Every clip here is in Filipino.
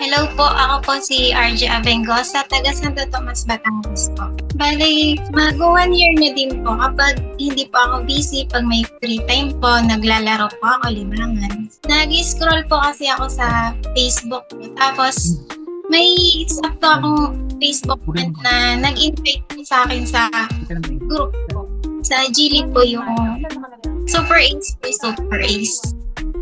Hello po, ako po si RJ Abengosa, taga Santo Tomas, Batangas po. Bale, mag-1 year na din po kapag hindi po ako busy, pag may free time po, naglalaro po ako, libangan. Nag-scroll po kasi ako sa Facebook po. Tapos, may isa po akong Facebook friend na nag-invite po sa akin sa group po. Sa Gili po yung Super Ace po, Super Ace.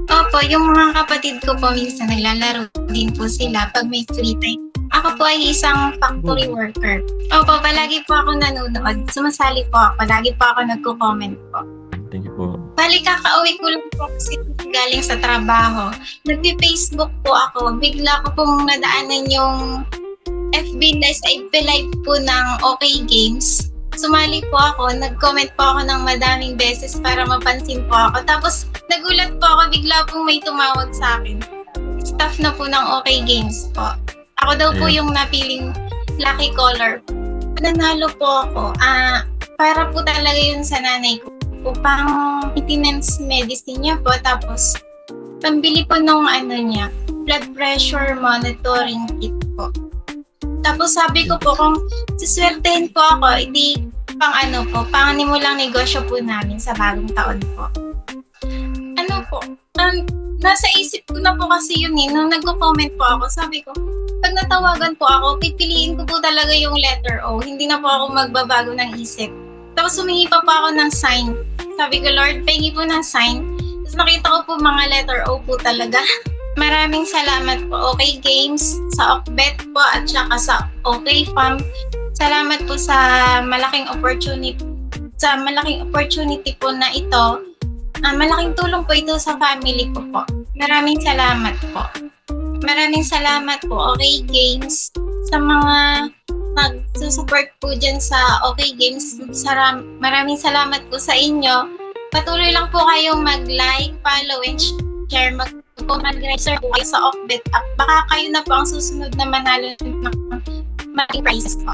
Opo, yung mga kapatid ko po minsan naglalaro din po sila pag may free time. Ako po ay isang factory worker. Opo, palagi po ako nanonood. Sumasali po ako. Palagi po ako nagko-comment po. Thank you po. Bali, kakauwi ko lang po kasi galing sa trabaho. Nagpi-Facebook po ako. Bigla ko pong nadaanan yung FB live po ng OK Games. Sumali po ako, nag-comment po ako ng madaming beses para mapansin po ako. Tapos nagulat po ako, bigla pong may tumawag sa akin. Staff na po ng OK Games po. Ako daw po yung napiling lucky caller. Nanalo po ako. Para po talaga yun sa nanay ko. Pang maintenance medicine niya po. Tapos pambili po nung niya, blood pressure monitoring kit po. Tapos sabi ko po, kung siswertehin po ako, hindi pang nimulang negosyo po namin sa bagong taon po. Nasa isip ko na po kasi yun nung nagko-comment po ako, sabi ko, pag natawagan po ako, pipiliin ko po talaga yung letter O. Hindi na po ako magbabago ng isip. Tapos humingi pa po ako ng sign. Sabi ko, Lord, pahingi po ng sign. Tapos nakita ko po mga letter O po talaga. Maraming salamat po, OK Games, sa Okbet po, at saka sa OK Farm. Salamat po sa malaking opportunity po na ito. Malaking tulong po ito sa family ko po. Maraming salamat po. Maraming salamat po, OK Games, sa mga nag-support po dyan sa OK Games. Maraming salamat po sa inyo. Patuloy lang po kayong mag-like, follow, and share. Mag-register po kayo sa Okbet app. Baka kayo na po ang susunod na manalo ng mga prizes po.